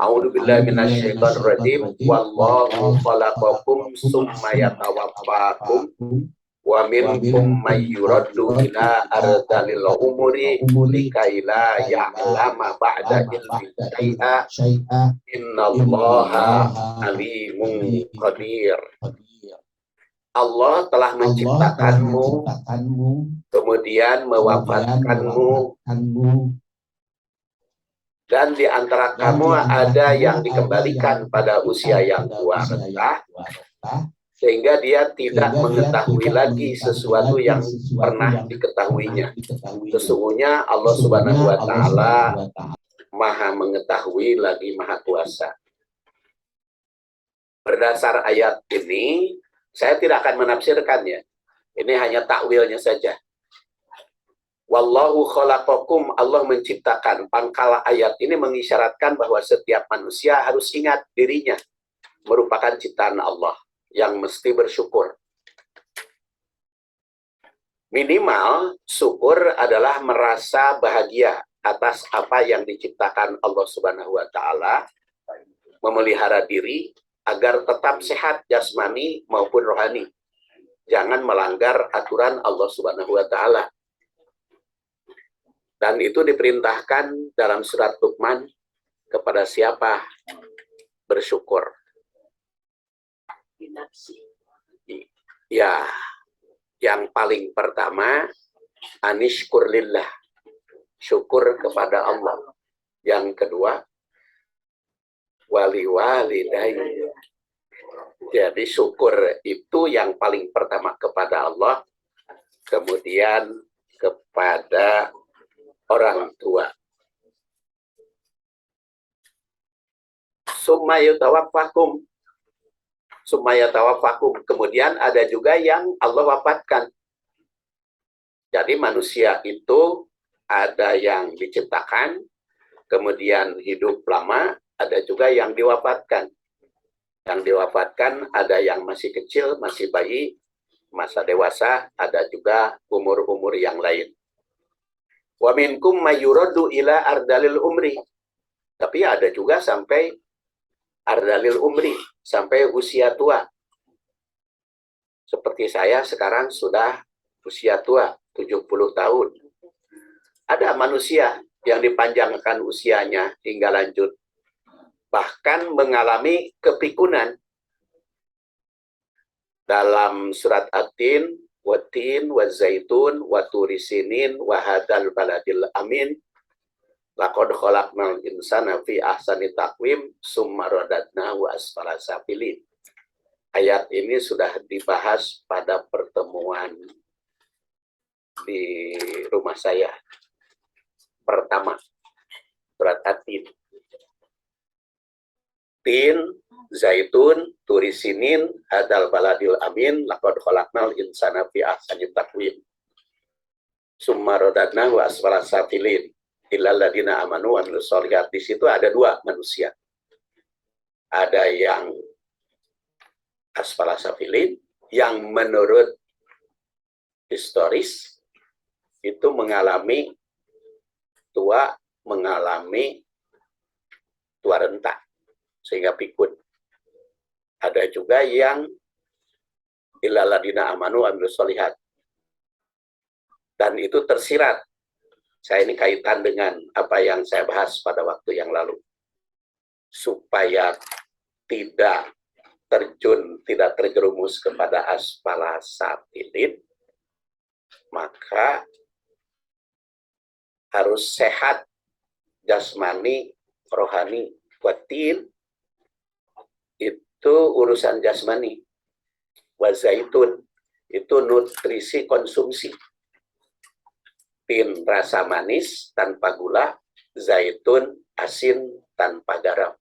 A'udzu billahi minasyaitonir rajim. Wallahu khalaqakum summa yatawaffakum wa minkum may yuraddu ila ardalil umuri likaila ya'lama ba'da ilmin syai'a innallaha alimun qadir. Allah telah menciptakanmu, kemudian mewafatkanmu, dan di antara kamu ada yang dikembalikan pada usia yang tua renta, sehingga dia tidak mengetahui lagi sesuatu yang pernah diketahuinya. Sesungguhnya Allah Subhanahu wa Ta'ala Maha mengetahui lagi Maha Kuasa. Berdasar ayat ini, saya tidak akan menafsirkannya. Ini hanya takwilnya saja. Wallahu khalaqakum, Allah menciptakan. Pangkal ayat ini mengisyaratkan bahwa setiap manusia harus ingat dirinya merupakan ciptaan Allah yang mesti bersyukur. Minimal syukur adalah merasa bahagia atas apa yang diciptakan Allah Subhanahu wa Ta'ala, memelihara diri agar tetap sehat jasmani maupun rohani. Jangan melanggar aturan Allah Subhanahu wa Ta'ala. Dan itu diperintahkan dalam surat Luqman kepada siapa? Bersyukur. Ya, yang paling pertama, anishkur lillah. Syukur kepada Allah. Yang kedua, wali walidayya. Jadi syukur itu yang paling pertama kepada Allah, kemudian kepada orang tua. Summayatawaffakum. Kemudian ada juga yang Allah wafatkan. Jadi manusia itu ada yang diciptakan, kemudian hidup lama, ada juga yang diwafatkan. Yang diwafatkan ada yang masih kecil, masih bayi, masa dewasa, ada juga umur-umur yang lain. Wa minkum mayyuraddu ila ardalil umri. Tapi ada juga sampai ardalil umri, sampai usia tua. Seperti saya sekarang sudah usia tua, 70 tahun. Ada manusia yang dipanjangkan usianya hingga lanjut, bahkan mengalami kepikunan. Dalam surat At-Tin, watin, wazaitun, waturisinin, wahadal baladil amin, laqad khalaqnal insana fi ahsani taqwim, summa radadnahu asfala safilin. Ayat ini sudah dibahas pada pertemuan di rumah saya. Pertama, surat At-Tin. Tin, zaitun, turisinin, hadal baladil amin, laqad khalaqnal insana fi ahsani taqwim. Summa radadnahu asfala safilin. Illal ladina amanu wa amilus sholihat. Di situ ada dua manusia. Ada yang asfala safilin, yang menurut historis itu mengalami tua renta sehingga pikun. Ada juga yang illal ladina amanu wa amilus sholihat. Dan itu tersirat. Saya ini kaitan dengan apa yang saya bahas pada waktu yang lalu. Supaya tidak terjerumus kepada asfala safilin, maka harus sehat jasmani, rohani, batin. Itu urusan jasmani. Wazaitun itu nutrisi konsumsi. Tin rasa manis tanpa gula, zaitun asin tanpa garam.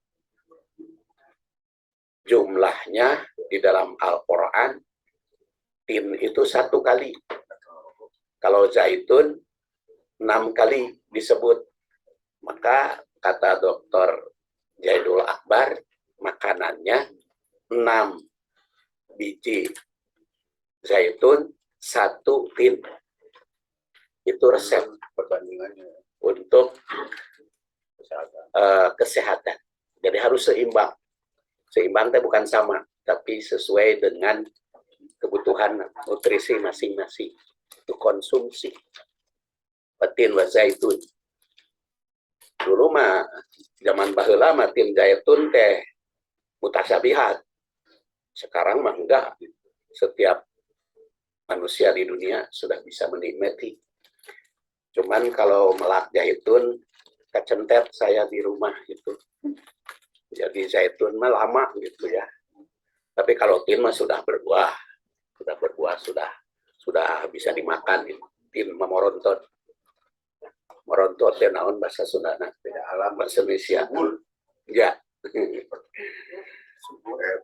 Jumlahnya di dalam Al-Quran, tin itu 1 kali. Kalau zaitun 6 kali disebut. Maka kata Dr. Jaidul Akbar, makanannya 6 biji zaitun, 1 tin. Itu resep perbandingannya. Untuk kesehatan. Jadi harus seimbang. Seimbang itu bukan sama, tapi sesuai dengan kebutuhan nutrisi masing-masing. Itu konsumsi. Tin wa zaitun. Dulu mah zaman baheula mah tin zaitun teh mutasabihat. Sekarang mah enggak. Setiap manusia di dunia sudah bisa menikmati. Cuman kalau melak zaitun kecentet saya di rumah gitu. Jadi zaitun mah lama gitu ya. Tapi kalau tin mah sudah berbuah, sudah bisa dimakan. Tin mah morontot. Morontot ya naon bahasa Sundana, beda alam bahasa Indonesia. Ya.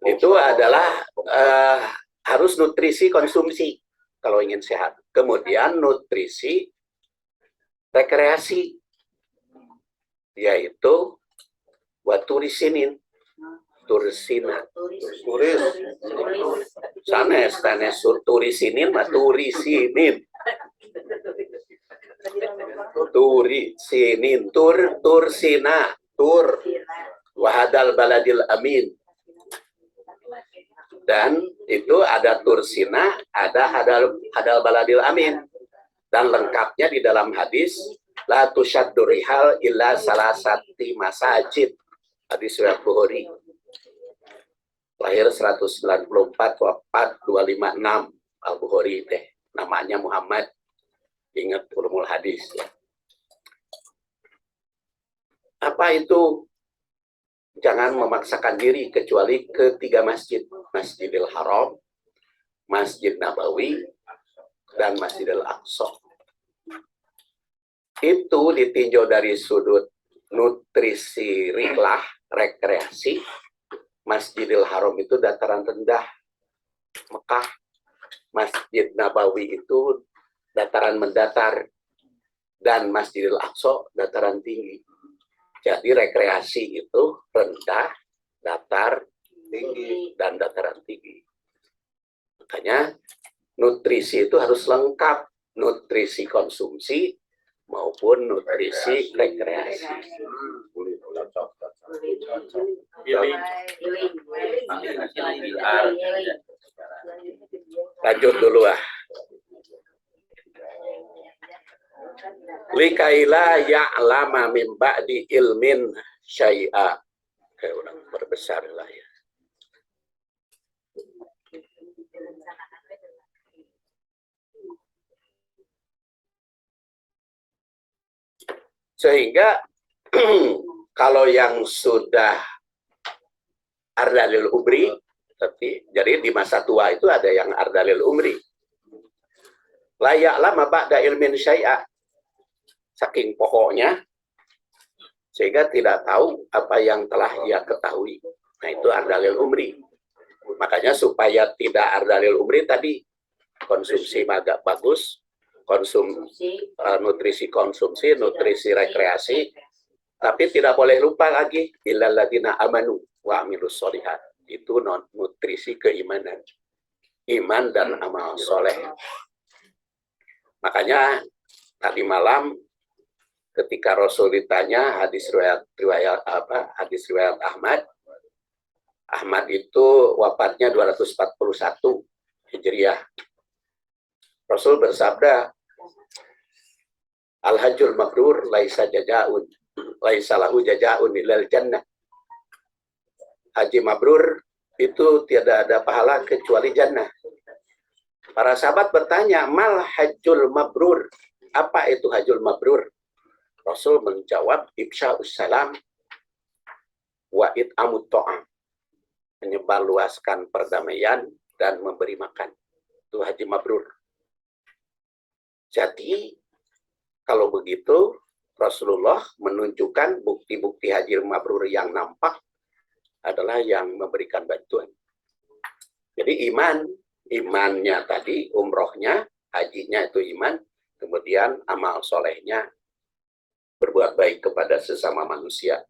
Itu adalah harus nutrisi konsumsi kalau ingin sehat. Kemudian nutrisi rekreasi, yaitu waturisinin, tursina, sanes turisinin, turisinin, turisinin, tursina, wahadal baladil amin. Dan itu ada tursina, ada hadal baladil amin. Dan lengkapnya di dalam hadis, la tusyaddu rihal illa salasati masajid. Hadis riwayat Bukhari. Lahir 194, wafat 256. Al-Bukhari teh. Namanya Muhammad. Ingat ulumul hadis. Apa itu? Jangan memaksakan diri kecuali ke 3 masjid. Masjidil Haram, Masjid Nabawi, dan Masjidil Aqsa. Itu ditinjau dari sudut nutrisi rihlah, rekreasi. Masjidil Haram itu dataran rendah. Mekah, Masjid Nabawi itu dataran mendatar. Dan Masjidil Aqsa dataran tinggi. Jadi rekreasi itu rendah, datar, tinggi, dan dataran tinggi. Makanya nutrisi itu harus lengkap. Nutrisi konsumsi maupun nutrisi rekreasi. Lanjut dulu ah. Likaila ya'lama min ba'di ilmin syai'a. Kayak orang berbesar lah ya. Sehingga kalau yang sudah ardalil umri, jadi di masa tua itu ada yang ardalil umri. Layak lama ba'da ilmin syai'a. Saking pokoknya, sehingga tidak tahu apa yang telah ia ketahui. Nah itu ardalil umri. Makanya supaya tidak ardalil umri tadi, konsumsi agak bagus, nutrisi konsumsi, nutrisi rekreasi, tapi tidak boleh lupa lagi, illal ladzina amanu wa amilus sholihat. Itu nutrisi keimanan. Iman dan amal soleh. Makanya tadi malam ketika Rasul ditanya hadis riwayat Ahmad. Ahmad itu wafatnya 241 Hijriah. Rasul bersabda, Al-hajjul mabrur laisa jajaun, laisa lahu jajaun ilal jannah. Haji mabrur itu tidak ada pahala kecuali jannah. Para sahabat bertanya, mal hajjul mabrur? Apa itu hajjul mabrur? Rasul menjawab, ifsya'us salam wa it'amut ta'am. Menyebarluaskan perdamaian dan memberi makan. Itu haji mabrur. Jadi, kalau begitu, Rasulullah menunjukkan bukti-bukti haji mabrur yang nampak adalah yang memberikan bantuan. Jadi imannya tadi, umrohnya, hajinya itu iman, kemudian amal solehnya berbuat baik kepada sesama manusia.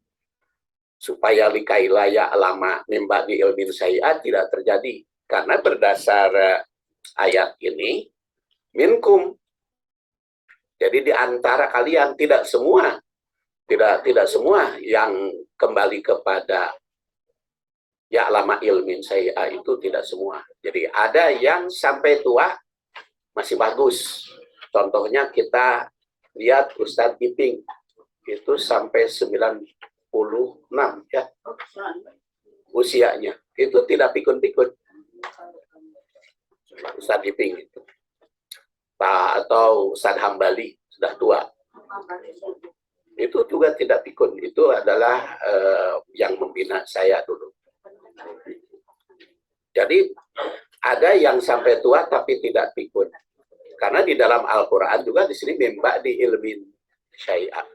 Supaya likailaya alama nimba di ilmin syai'at tidak terjadi. Karena berdasar ayat ini, minkum. Jadi di antara kalian, tidak semua Tidak semua yang kembali kepada ya lama ilmin saya itu tidak semua. Jadi ada yang sampai tua masih bagus. Contohnya kita lihat Ustadz Iping itu sampai 96 ya usianya. Itu tidak pikun-pikun. Ustadz Iping itu. Atau Ustadz Hambali sudah tua. Itu juga tidak pikun. Itu adalah yang membina saya dulu. Jadi ada yang sampai tua tapi tidak pikun. Karena di dalam Al-Quran juga di sini mimba di ilmin syai'ah.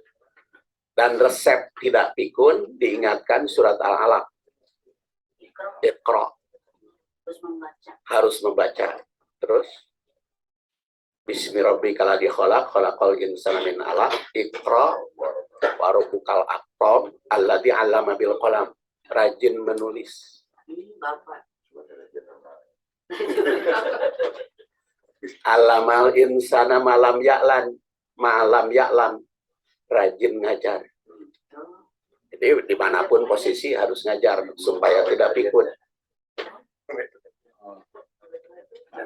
Dan resep tidak pikun diingatkan surat Al-Alaq. Iqra. Harus membaca. Terus Bismillahirrahmanirrahim khalaqal insana min 'alaq Iqra wa rabbukal akram alladzi 'allama bil qalam. Rajin menulis. Alamal insana malam ya'lam rajin ngajar. Jadi dimanapun posisi harus ngajar supaya tidak pikun.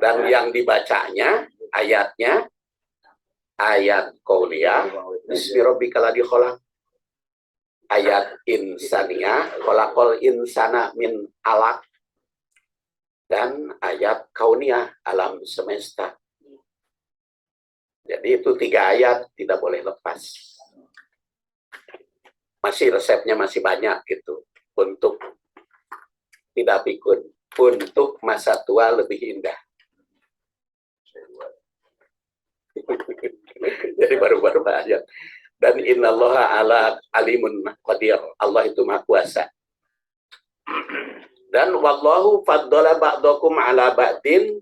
Dan yang dibacanya ayatnya ayat qauliyah Bismillahirrahmanirrahim khalaq. Ayat insaniyah khalaqal insana min 'alaq. Dan ayat kauniyah alam semesta. Jadi itu 3 ayat tidak boleh lepas. Masih resepnya masih banyak gitu untuk tidak pikun, untuk masa tua lebih indah. Jadi baru-baru ayat. Dan innallaha ala alimun qadir. Allah itu Maha Kuasa. Dan wallahu faddala ba'dakum ala ba'din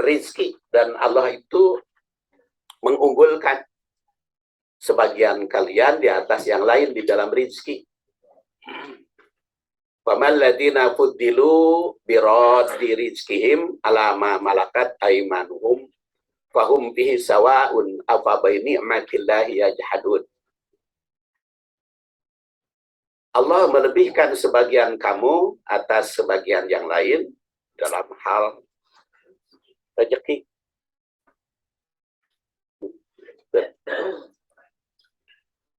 rizki. Dan Allah itu mengunggulkan sebagian kalian di atas yang lain di dalam rizki. Faman ladina fuddilu biraddi rizkihim ala ma malakat aimanuhum fahum bihi sawa'un afa bi ni'matillahi yajhadun. Allah melebihkan sebagian kamu atas sebagian yang lain dalam hal rezeki.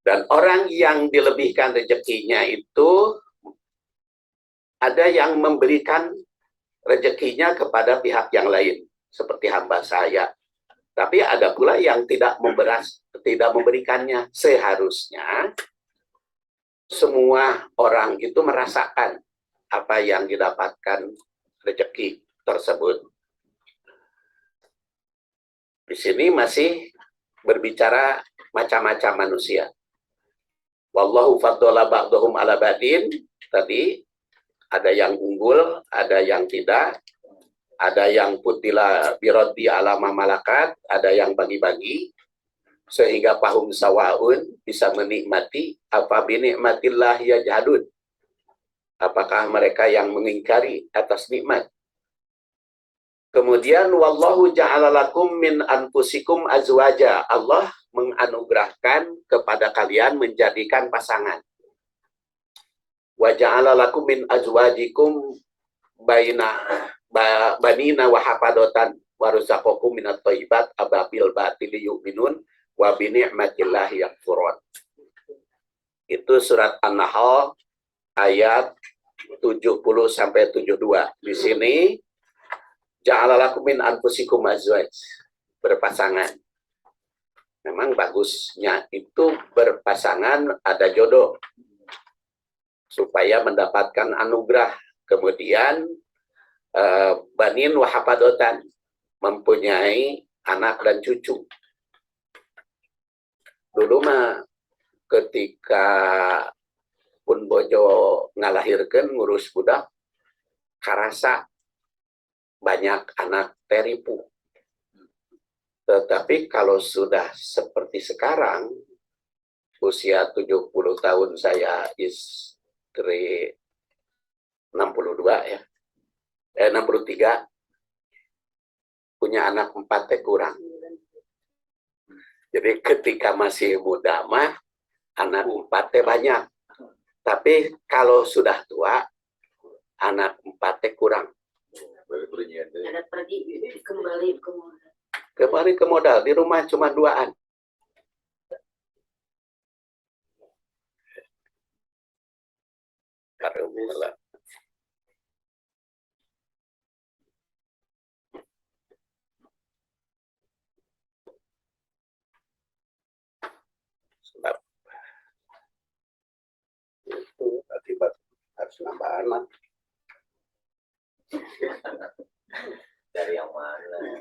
Dan orang yang dilebihkan rezekinya itu ada yang memberikan rezekinya kepada pihak yang lain, seperti hamba saya. Tapi ada pula yang tidak memberikannya. Seharusnya semua orang itu merasakan apa yang didapatkan rezeki tersebut. Di sini masih berbicara macam-macam manusia. Wallahu faddala ba'dahum ala ba'din. Tadi ada yang unggul, ada yang tidak. Ada yang putila biroddi alama malakat, ada yang bagi-bagi. Sehingga pahum sawaun bisa menikmati apa binikmatillah yajhadun. Apakah mereka yang mengingkari atas nikmat? Kemudian wallahu ja'ala lakum min anfusikum azwaja. Allah menganugerahkan kepada kalian menjadikan pasangan. Wa ja'ala lakum min azwajikum banina wa hafadatan wa razaqakum minat thayyibat ababil batili yu'minun wa bi ni'matillahi yakfurun. Itu surat An-Nahl ayat 70 sampai 72. Di sini ja'alalakum min anfusikum azwaj, berpasangan. Memang bagusnya itu berpasangan ada jodoh supaya mendapatkan anugerah. Kemudian banin wa hafadotan, mempunyai anak dan cucu. Dulu mah ketika pun bojo ngalahirkan ngurus budak, karasa banyak anak teripu. Tetapi kalau sudah seperti sekarang, usia 70 tahun saya istri 62 ya, 63, punya anak 4 kurang. Jadi ketika masih muda mah anak 4 banyak. Tapi kalau sudah tua, anak 4 kurang. Kembali ke modal. Di rumah cuma 2-an. Sebab itu akibat harus nambah anak. Dari yang mana?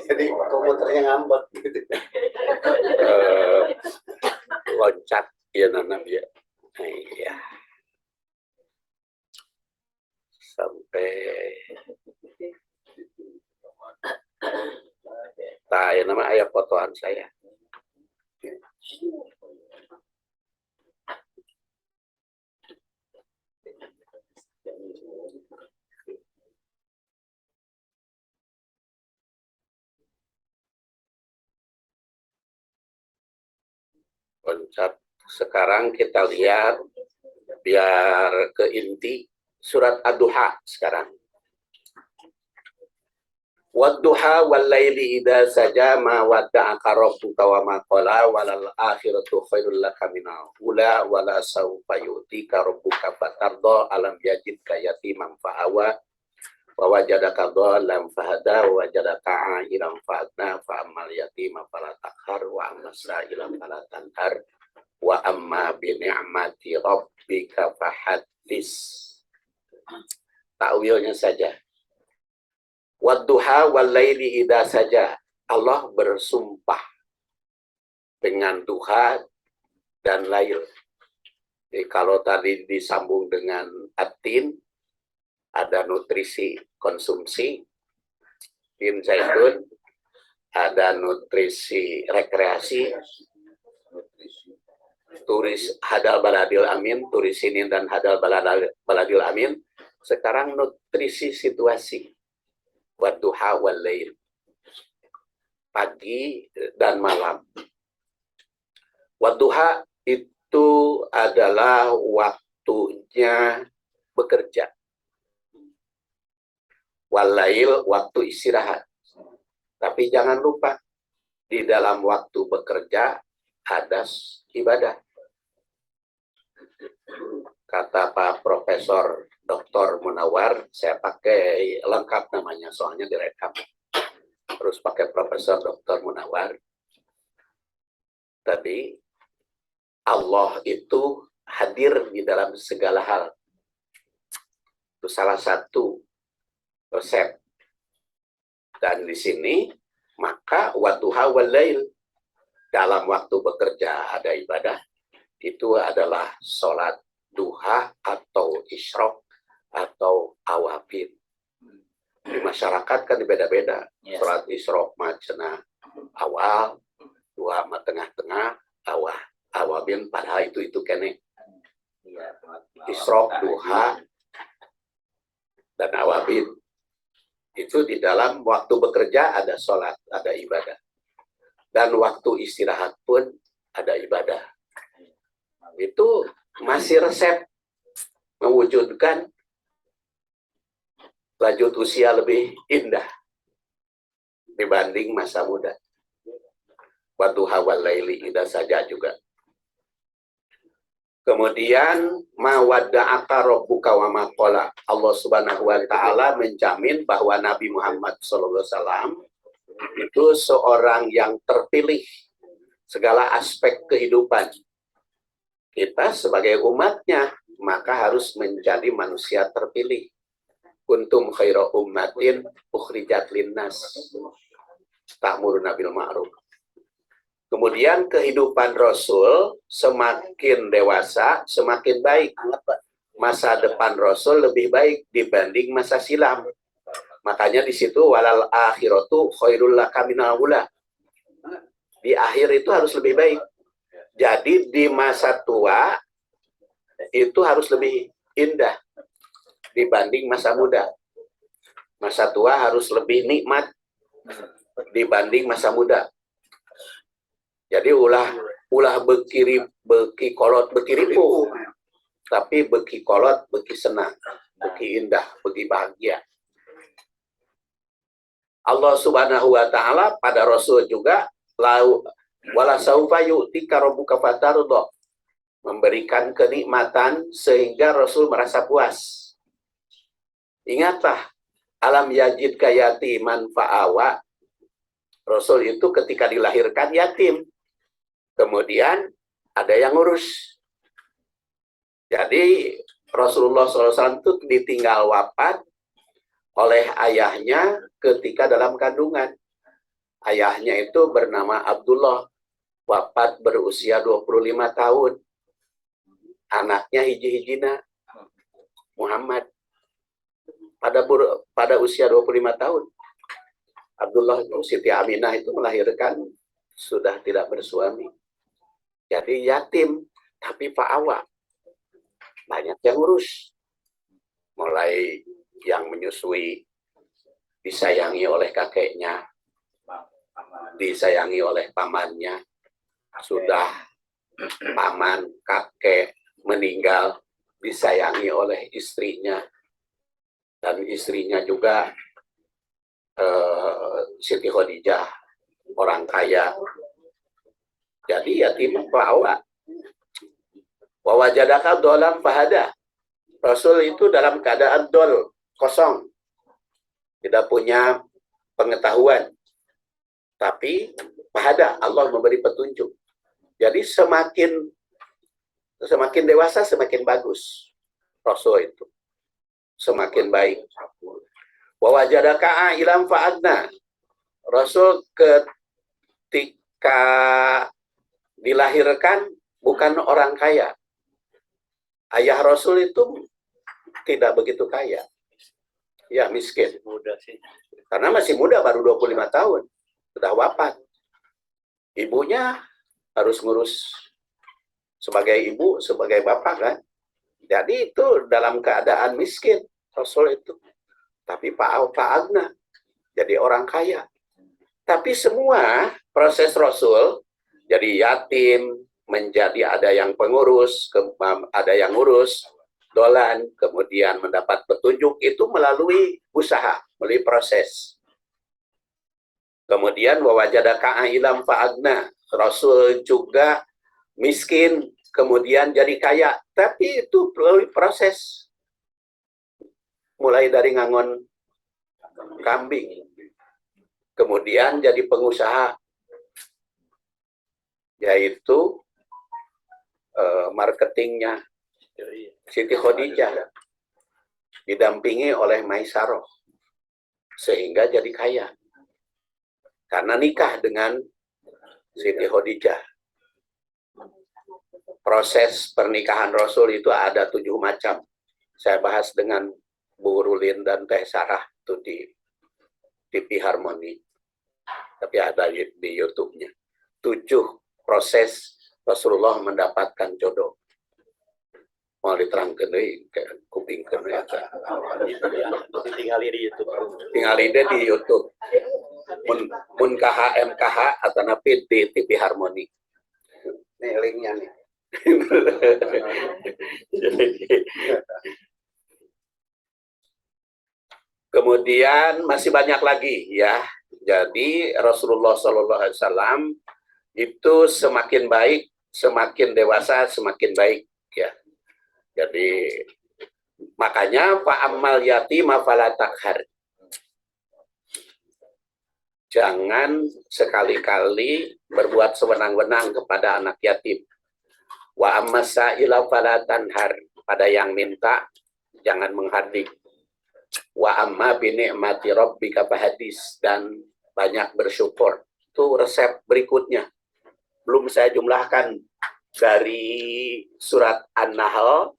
Jadi komputernya ngambek. Loncat ya nanam ya. Iya. Sampai ya nama ayah fotoan saya. Loncat. Sekarang kita lihat biar ke inti surat Ad-Duha sekarang. Wad-duha wal laili idza saja ma wadda'aka rabbuka wa ma qala walal akhiratu khairul laka minal ula wala sawfa yu'tika rabbuka fatarda alam yajidka yatiman fa'awa wa wajadaka dhallan fahada wa wajadaka 'ailan fa'agna fa ammal yatima fala taqhar wa ammas sa'ila fala tanhar wa amma bi ni'mati rabbika fahaddits. Ta'wilnya saja. Wadduha wal laili idza saja. Allah bersumpah dengan duha dan lail. Jadi kalau tadi disambung dengan atin, ada nutrisi konsumsi, tin zaitun, ada nutrisi rekreasi, turis hadal baladil amin, turisinin dan hadal baladil amin. Sekarang nutrisi situasi. Wadduha wal lail, pagi dan malam. Wadduha itu adalah waktunya bekerja. Wal lail waktu istirahat. Tapi jangan lupa di dalam waktu bekerja ada ibadah. Kata Pak Profesor Dr. Munawar, saya pakai lengkap namanya, soalnya direkam. Terus pakai Profesor Dr. Munawar. Tadi, Allah itu hadir di dalam segala hal. Itu salah satu resep. Dan di sini, maka wadduha wal lail. Dalam waktu bekerja ada ibadah. Itu adalah sholat duha atau isyrok atau awabin. Di masyarakat kan beda-beda. Yes. Sholat isyrok macena awal, duha ma tengah-tengah, awabin padahal itu kene. Isyrok, duha, dan awabin. Itu di dalam waktu bekerja ada sholat, ada ibadah. Dan waktu istirahat pun ada ibadah. Itu masih resep mewujudkan lanjut usia lebih indah dibanding masa muda. Wadduha wal laili idza saja juga. Kemudian ma wadda'aka rabbuka wa ma qala. Allah Subhanahu wa taala menjamin bahwa Nabi Muhammad SAW itu seorang yang terpilih segala aspek kehidupan. Kita sebagai umatnya, maka harus menjadi manusia terpilih. Kuntum khairu ummatin ukhrijat linnas ta'muruna bil ma'ruf. Kemudian kehidupan Rasul semakin dewasa, semakin baik. Masa depan Rasul lebih baik dibanding masa silam. Makanya di situ walal akhiratu khairul laka minal ula. Di akhir itu harus lebih baik. Jadi di masa tua itu harus lebih indah dibanding masa muda. Masa tua harus lebih nikmat dibanding masa muda. Jadi ulah ulah beki kolot beki ripuh, tapi beki kolot beki senang, beki indah, beki bahagia. Allah Subhanahu wa taala pada Rasul juga wala saufa yu'tika rabbuka fatarda, memberikan kenikmatan sehingga Rasul merasa puas. Ingatlah, alam yajidka yatiman fa'awa. Rasul itu ketika dilahirkan yatim. Kemudian ada yang ngurus. Jadi Rasulullah SAW itu ditinggal wafat oleh ayahnya ketika dalam kandungan. Ayahnya itu bernama Abdullah, wafat berusia 25 tahun. Anaknya hiji-hijina Muhammad pada usia 25 tahun. Abdullah itu, Siti Aminah itu melahirkan sudah tidak bersuami. Jadi yatim, tapi fa'awa. Banyak yang urus. Mulai yang menyusui, disayangi oleh kakeknya, disayangi oleh pamannya. Sudah paman, kakek meninggal, disayangi oleh istrinya. Dan istrinya juga Siti Khadijah, orang kaya. Jadi yatim fa'awa. Wa wajadaka dolan fahada. Rasul itu dalam keadaan dol, kosong. Tidak punya pengetahuan. Tapi fahada, Allah memberi petunjuk. Jadi semakin dewasa semakin bagus. Rasul itu semakin baik. Wa wajadaka ilam fa'adna. Rasul ketika dilahirkan bukan orang kaya. Ayah Rasul itu tidak begitu kaya. Ya, miskin. Muda sih. Karena masih muda, baru 25 tahun. Sudah wafat. Ibunya harus ngurus sebagai ibu, sebagai bapak kan. Jadi itu dalam keadaan miskin Rasul itu. Tapi Pak Agna jadi orang kaya. Tapi semua proses Rasul jadi yatim, menjadi ada yang pengurus, ada yang ngurus, dolan, kemudian mendapat petunjuk itu melalui usaha, melalui proses. Kemudian wawajadaka ilam fa'agna. Rasul juga miskin, kemudian jadi kaya. Tapi itu melalui proses. Mulai dari ngangon kambing. Kemudian jadi pengusaha. Yaitu marketingnya Siti Khadijah. Didampingi oleh Maisaroh. Sehingga jadi kaya. Karena nikah dengan Siti Khadijah. Proses pernikahan Rasul itu ada 7 macam. Saya bahas dengan Bu Rulin dan Teh Sarah itu di TV Harmoni. Tapi ada di YouTube-nya. 7 proses Rasulullah mendapatkan jodoh. Mau diterangkan deh, kuping kena. Tinggal di YouTube. Tinggal ide di YouTube. Mun KH MKH atau napi di TV Harmoni. Nih linknya nih. Kemudian masih banyak lagi ya. Jadi Rasulullah SAW itu semakin baik, semakin dewasa, semakin baik ya. Jadi makanya fa'ammal yatima fala takhar. Jangan sekali-kali berbuat sewenang-wenang kepada anak yatim. Wa ammasaila fala tanhar. Pada yang minta jangan menghardik. Wa amma bi ni'mati rabbika fahadis. Dan banyak bersyukur. Itu resep berikutnya. Belum saya jumlahkan dari surat An-Nahl,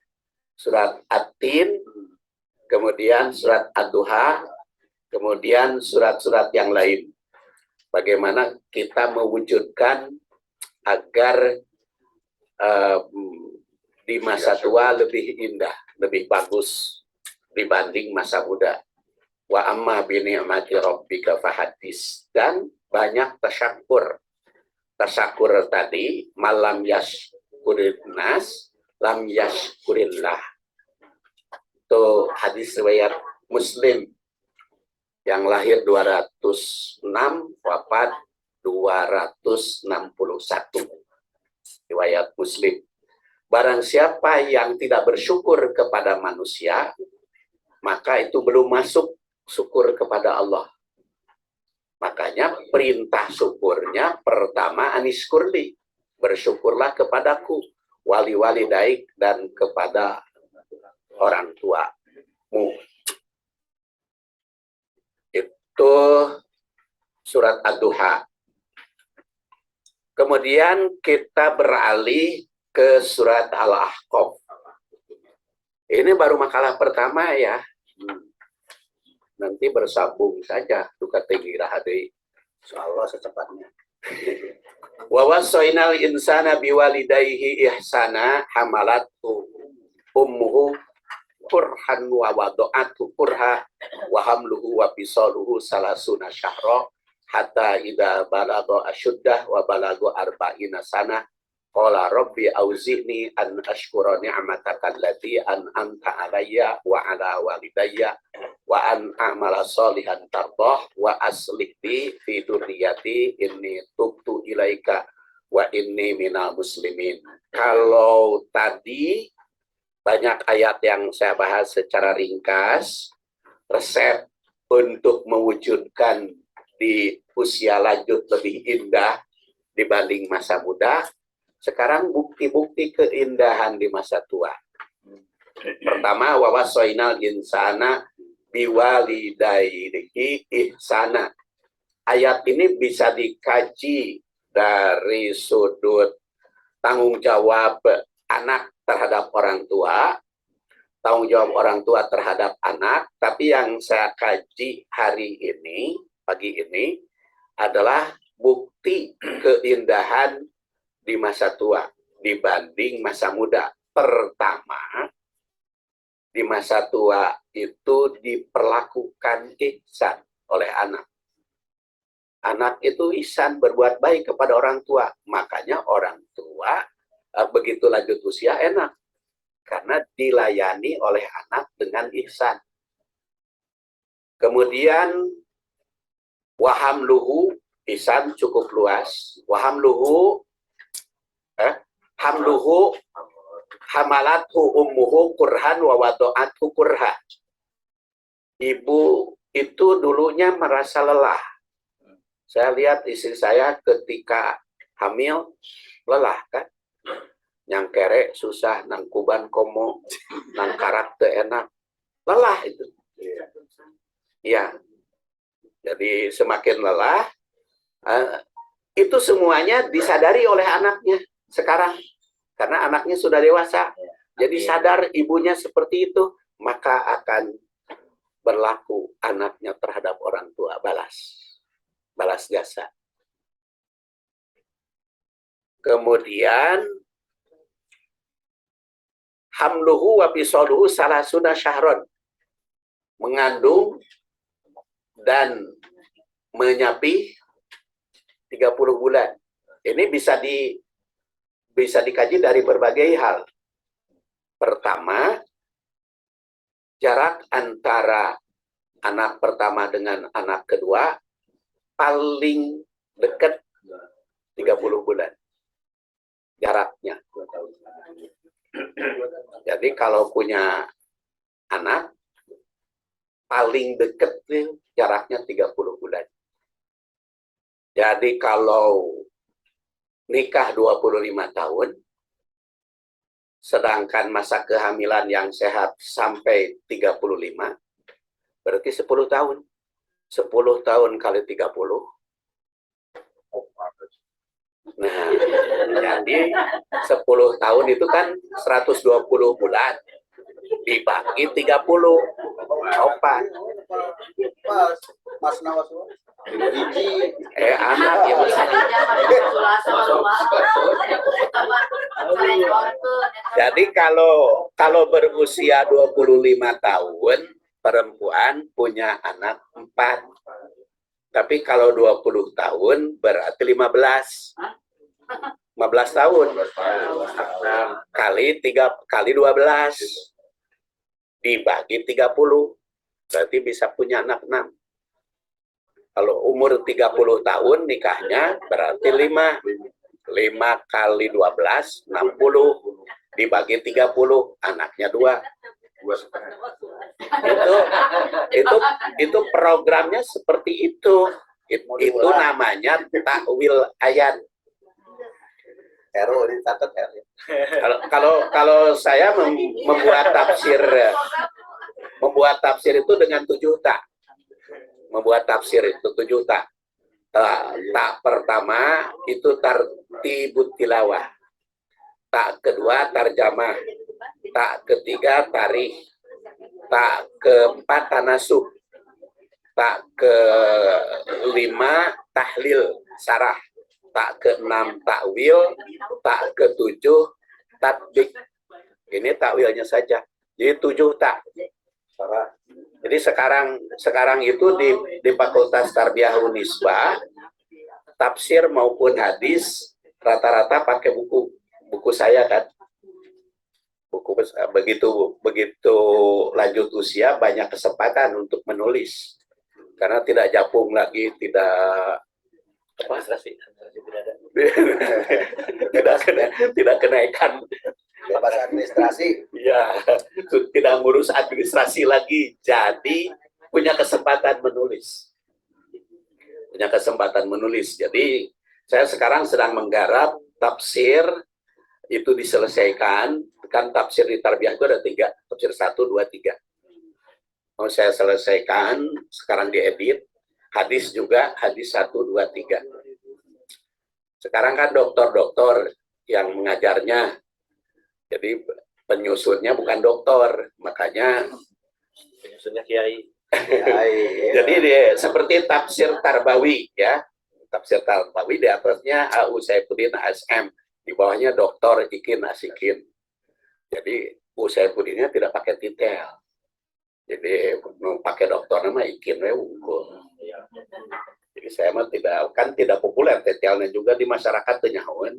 surat At-Tin, kemudian surat Ad-Duha, kemudian surat-surat yang lain. Bagaimana kita mewujudkan agar di masa tua lebih indah, lebih bagus dibanding masa muda. Wa amma bi ni'mati rabbika fahadis. Dan banyak tasyakur. tasakur tadi, malam yashkurinnas, lam yashkurillah. Itu hadis riwayat Muslim yang lahir 206, wafat 261. Riwayat Muslim. Barang siapa yang tidak bersyukur kepada manusia, maka itu belum masuk syukur kepada Allah. Makanya perintah syukurnya pertama aniskurli, bersyukurlah kepadaku, wali-wali daik dan kepada orang tuamu. Itu surat Ad-Duha. Kemudian kita beralih ke surat Al-Ahqaf. Ini baru makalah pertama ya. Nanti bersambung saja duka tinggi rahadi. Insyaallah secepatnya. Wa wasainal insana biwalidayhi ihsana hamalatu ummuhu kurhan wa wada'atu kurha wa hamluhu wa fisaluhu salasuna syahra hatta idza balagha asyuddah wa balagha arba'ina sana qala rabbi auzi'ni an ashkura ni'mataka allati an'amta alayya wa ala walidayya wa an a'mala shalihan tardah wa aslih bi fi dzurriyyati inni tubtu ilaika wa inni minal muslimin. Kalau tadi banyak ayat yang saya bahas secara ringkas, resep untuk mewujudkan di usia lanjut lebih indah dibanding masa muda. Sekarang bukti-bukti keindahan di masa tua. Pertama, wa wasainal insana biwalidayhi ihsana. Ayat ini bisa dikaji dari sudut tanggung jawab anak terhadap orang tua, tanggung jawab orang tua terhadap anak, tapi yang saya kaji hari ini, pagi ini, adalah bukti keindahan di masa tua dibanding masa muda. Pertama, di masa tua itu diperlakukan ihsan oleh anak. Anak itu ihsan, berbuat baik kepada orang tua. Makanya orang tua begitu lanjut usia enak. Karena dilayani oleh anak dengan ihsan. Kemudian wahamluhu, ihsan cukup luas. Wahamluhu, hamluhu hamalathu ummuhu kurhan wa wada'athu kurha. Ibu itu dulunya merasa lelah. Saya lihat istri saya ketika hamil lelah kan. Yang kerek susah, nang kuban komo, nang karak teu enak. Lelah itu. Ya. Jadi semakin lelah, itu semuanya disadari oleh anaknya sekarang. Karena anaknya sudah dewasa. Jadi sadar ibunya seperti itu, maka akan berlaku anaknya terhadap orang tua, balas jasa. Kemudian hamluhu wa fisaluhu salasuna syahron, mengandung dan menyapi 30 bulan. Ini bisa dikaji dari berbagai hal. Pertama, jarak antara anak pertama dengan anak kedua paling dekat 30 bulan. Jaraknya. Jadi kalau punya anak, paling dekat jaraknya 30 bulan. Jadi kalau nikah 25 tahun, sedangkan masa kehamilan yang sehat sampai 35, berarti 10 tahun. 10 tahun kali 30. Nah, jadi 10 tahun itu kan 120 bulan. Dibagi 30. Opat. Mas Nawas. Anak ya Jadi kalau berusia 25 tahun, perempuan punya anak 4. Tapi kalau 20 tahun berarti 15. 15 tahun. 6 kali 12 dibagi 30. Berarti bisa punya anak 6. Kalau umur 30 tahun nikahnya berarti 5. 5 kali 12, 60. Dibagi 30, anaknya 2. Itu programnya seperti itu. Itu namanya takwil ayat. Kalau saya membuat tafsir itu dengan 7 tak. Membuat tafsir itu 7 tak. Tak pertama itu tartibut tilawah. Tak kedua tarjamah. Tak ketiga tarikh. Tak keempat tanasub. Tak kelima tahlil sarah. Tak keenam takwil. Tak ketujuh tatbik. Ini takwilnya saja. Jadi 7 tak. Jadi sekarang itu di Fakultas Tarbiyah Unisba, tafsir maupun hadis rata-rata pakai buku saya kan. Buku begitu lanjut usia banyak kesempatan untuk menulis. Karena tidak japung lagi, tidak tidak kenaikan bebas administrasi. Ya, tidak ngurus administrasi lagi. Jadi punya kesempatan menulis. Jadi saya sekarang sedang menggarap tafsir itu diselesaikan. Kan tafsir di Tarbiyah itu ada 3. Tafsir 1, 2, 3. Mau saya selesaikan, sekarang diedit. Hadis juga, hadis 1, 2, 3. Sekarang kan dokter yang mengajarnya. Jadi penyusunnya bukan dokter, makanya Penyusunnya kiai. Jadi seperti tafsir Tarbawi ya. Tafsir Tarbawi di atasnya A.U. Saifuddin ASM, di bawahnya Dr. Ikin Asikin. Jadi U Saifuddinnya tidak pakai titel. Jadi mau pakai dokter nama Ikin Jadi saya mah tidak populer titelnya juga di masyarakat tenyawan.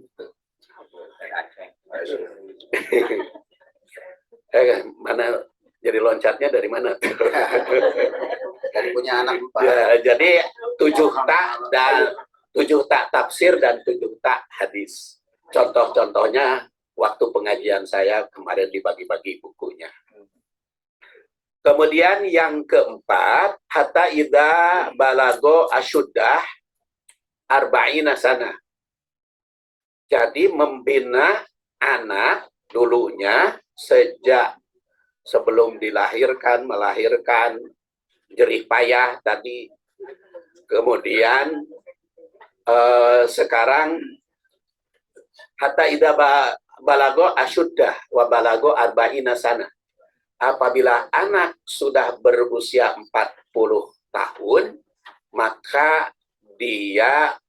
Mana jadi loncatnya dari mana? Dari punya anak 4. Ya, jadi 7 tak tafsir dan 7 tak hadis. Contoh-contohnya waktu pengajian saya kemarin dibagi-bagi bukunya. Kemudian yang keempat, hatta idza balago asyuddah arba'ina sana. Jadi membina anak dulunya sejak sebelum melahirkan, jerih payah tadi. Kemudian sekarang hatta idza balago asyuddah wa balago arba'ina sana. Apabila anak sudah berusia 40 tahun, maka dia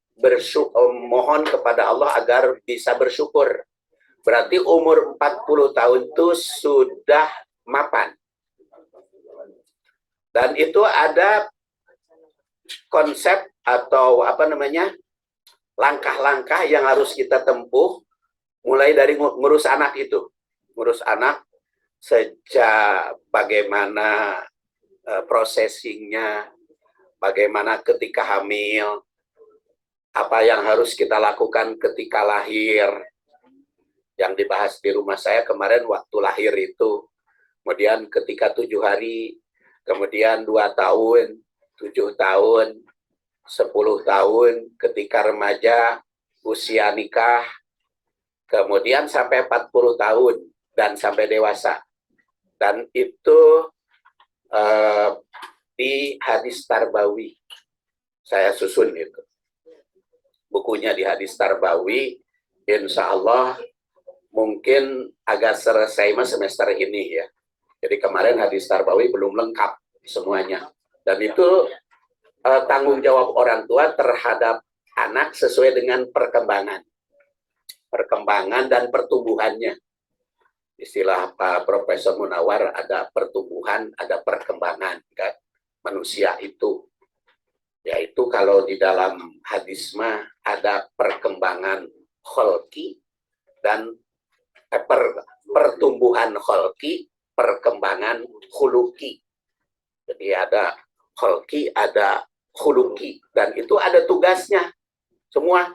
mohon kepada Allah agar bisa bersyukur. Berarti umur 40 tahun itu sudah mapan. Dan itu ada konsep atau langkah-langkah yang harus kita tempuh mulai dari ngurus anak itu. Ngurus anak sejak bagaimana processingnya, bagaimana ketika hamil, apa yang harus kita lakukan ketika lahir, yang dibahas di rumah saya kemarin waktu lahir itu, kemudian ketika 7 hari, kemudian 2 tahun, 7 tahun, 10 tahun, ketika remaja, usia nikah, kemudian sampai 40 tahun, dan sampai dewasa. Dan itu di hadis Tarbawi saya susun itu bukunya di hadis Tarbawi. Insya Allah mungkin agak selesai semester ini ya. Jadi kemarin hadis Tarbawi belum lengkap semuanya, dan itu tanggung jawab orang tua terhadap anak sesuai dengan perkembangan dan pertumbuhannya. Istilah Pak Profesor Munawar, ada pertumbuhan, ada perkembangan kan manusia itu. Yaitu kalau di dalam hadis mah ada perkembangan kholki dan pertumbuhan kholki, perkembangan khuluki. Jadi ada kholki, ada khuluki, dan itu ada tugasnya. Semua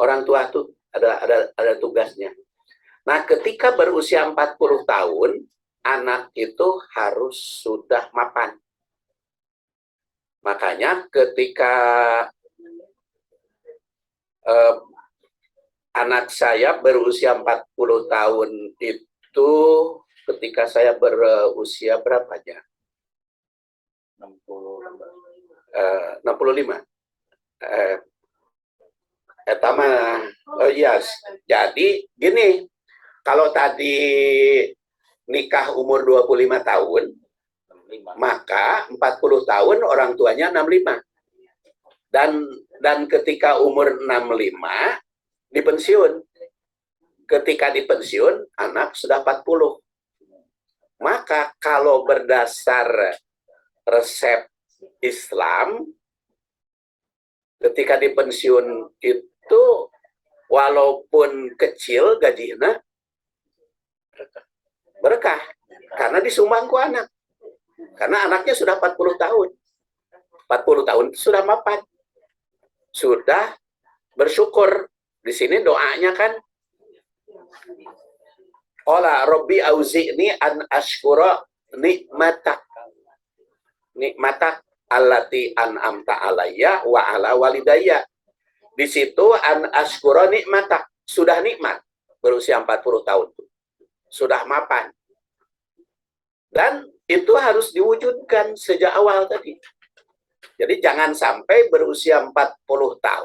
orang tua tuh ada tugasnya. Nah, ketika berusia 40 tahun, anak itu harus sudah mapan. Makanya ketika anak saya berusia 40 tahun itu, ketika saya berusia berapanya? 65. Yes. Jadi gini, kalau tadi nikah umur 25 tahun, maka 40 tahun orang tuanya 65. Dan ketika umur 65 dipensiun. Ketika dipensiun, anak sudah 40. Maka kalau berdasar resep Islam, ketika dipensiun itu walaupun kecil gajinya berkah karena disumbang ku anak. Karena anaknya sudah 40 tahun. 40 tahun itu sudah mapan. Sudah bersyukur. Di sini doanya kan, Qala Rabbi auzi'ni an ashkura nikmatak allati an'amta alayya wa ala walidayya. Di situ an ashkura nikmatak, sudah nikmat berusia 40 tahun. Sudah mapan. Dan itu harus diwujudkan sejak awal tadi. Jadi jangan sampai berusia 40 tahun